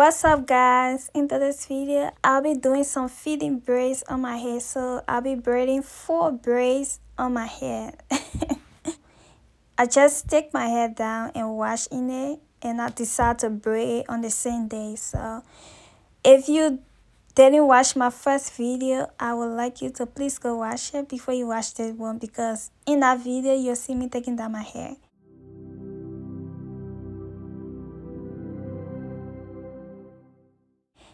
What's up, guys? In this video I'll be doing some fitting braids on my hair. So I'll be braiding 4 braids on my hair. I just take my hair down and wash in it, and I decide to braid on the same day. So if you didn't watch my first video, I would like you to please go watch it before you watch this one, because in that video you'll see me taking down my hair.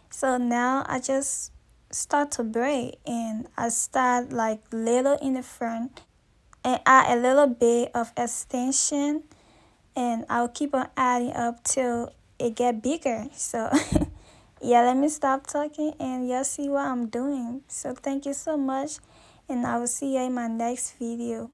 So now I just start to braid, and I start like little in the front and add a little bit of extension, and I'll keep on adding up till it get bigger. So yeah, let me stop talking and you'll see what I'm doing. So thank you so much, and I will see you in my next video.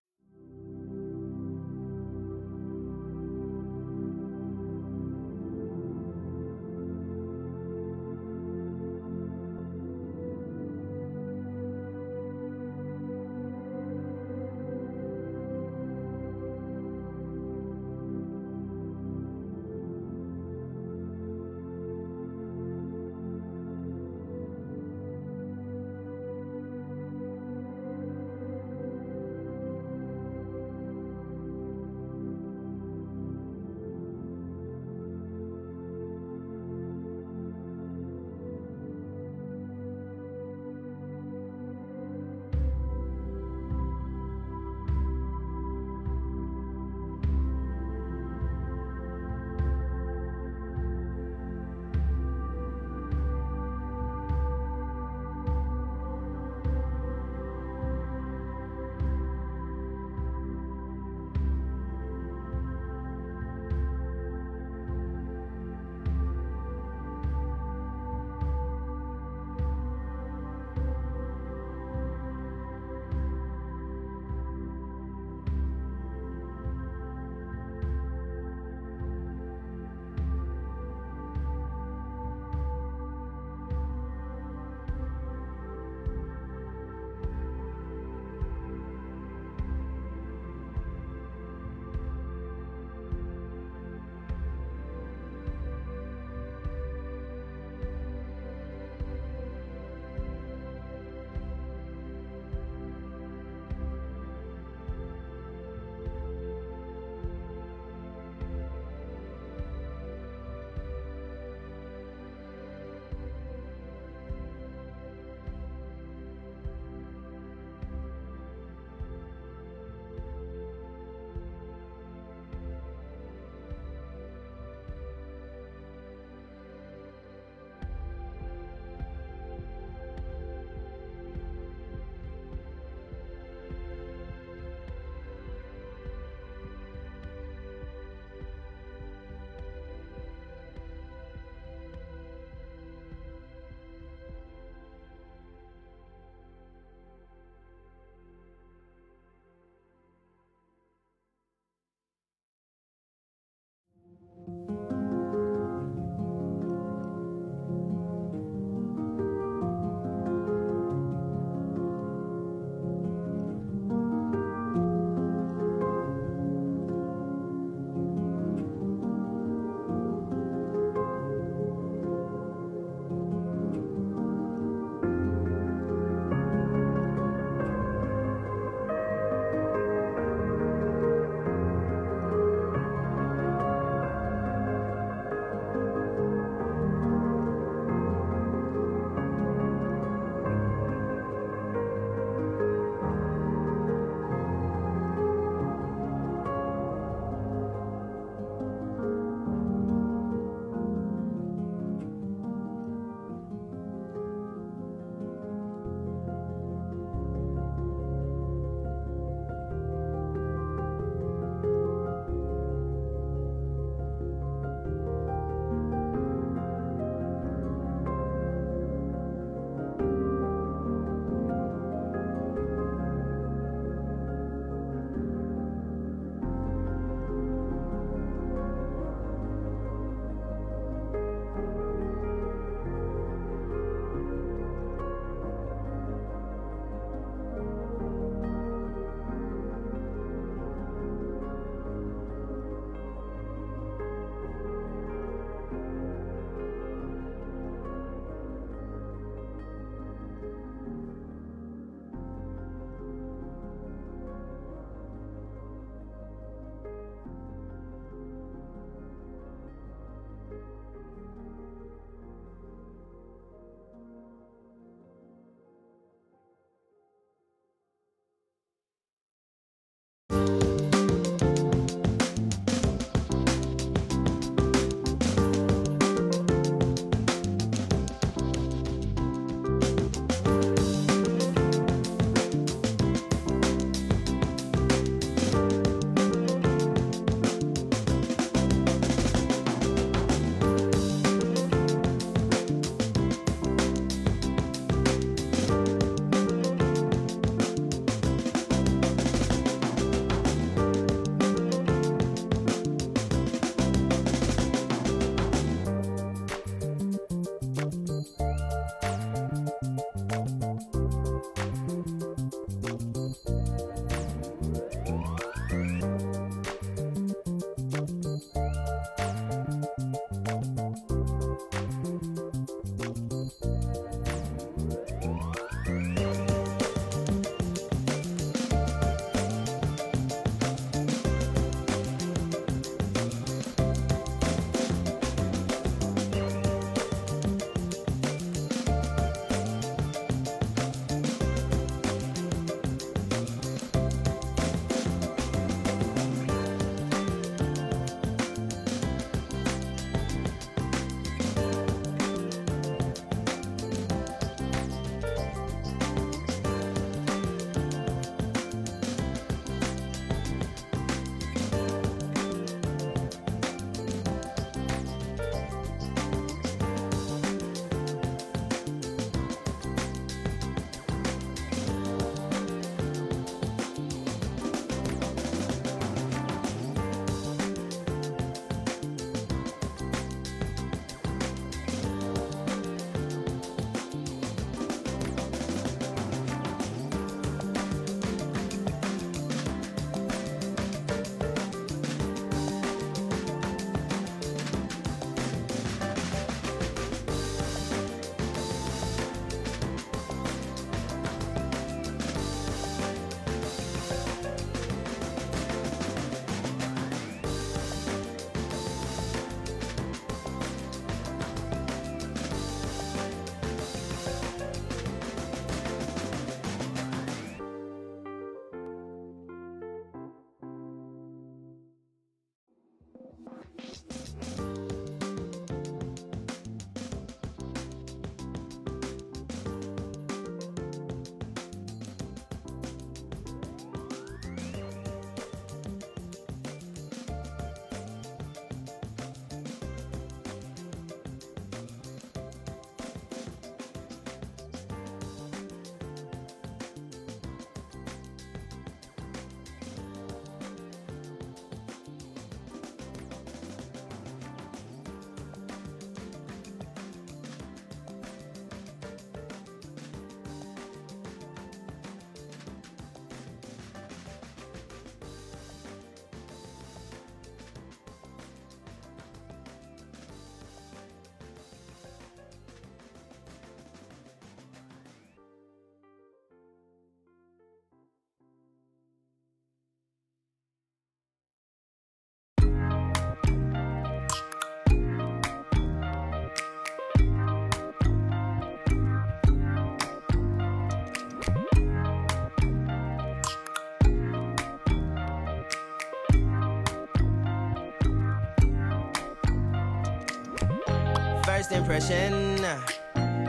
First impression,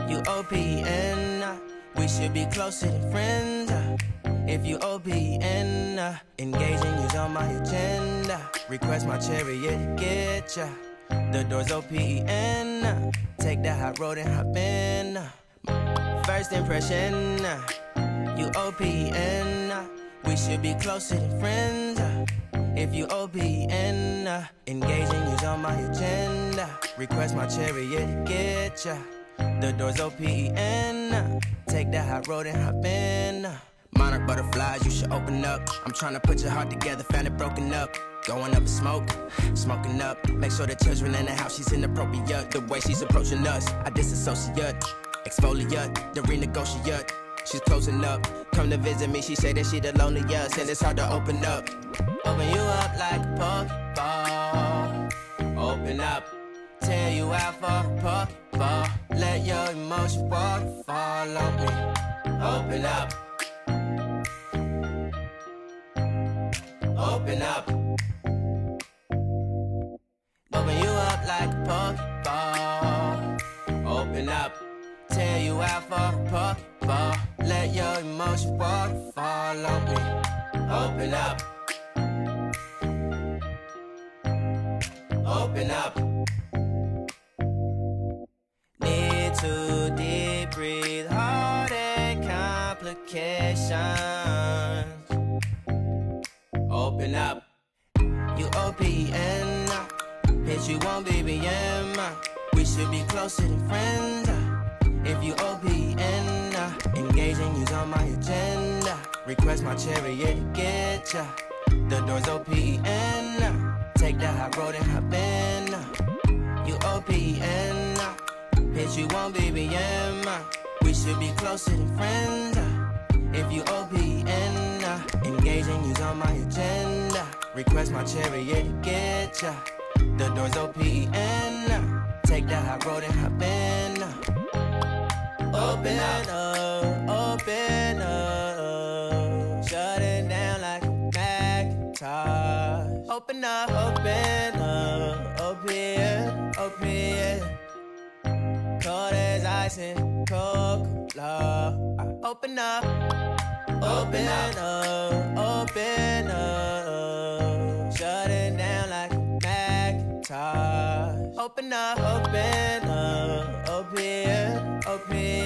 you OPN. We should be closer than friends. If you OPN, engaging you's on my agenda. Request my chariot to get ya. The door's OPN. Take the hot road and hop in. First impression, you OPN. We should be closer than friends. If you OPN, engaging you's on my agenda. Request my chariot to get ya. The door's OPN. Take the hot road and hop in. Monarch butterflies, you should open up. I'm trying to put your heart together, found it broken up. Going up in smoke, smoking up. Make sure the children in the house, she's inappropriate. The way she's approaching us, I disassociate. Exfoliate, the renegotiate. She's closing up, come to visit me. She say that she the loneliest, and it's hard to open up. Open you up like a Pokeball. Open up, tear you out for a Pokeball. Let your emotions waterfall on me. Open up. Open up. Open you up like a Pokeball. Open up. Tear you out for a Pokeball. Let your emotions waterfall on me. Open up. Open up. Need to deep breathe. Heart and complications. Open up. You OPN. Bitch, you won't BBM. We should be closer than friends. If you OPN, engaging you's on my agenda. Request my chariot to get ya. The door's OPN. Take the hot road and hop in. You OPN. Bitch, you won't BBM. We should be closer than friends. If you OPN, engaging you's on my agenda. Request my chariot to get ya. The door's OPN. Take the hot road and hop in. Open up, open up. Shut it down like a Macintosh. Open up, open, open. Cold as ice and Coca-Cola. Open up, open up, open up. Shut it down like a Macintosh. Open up, open, open.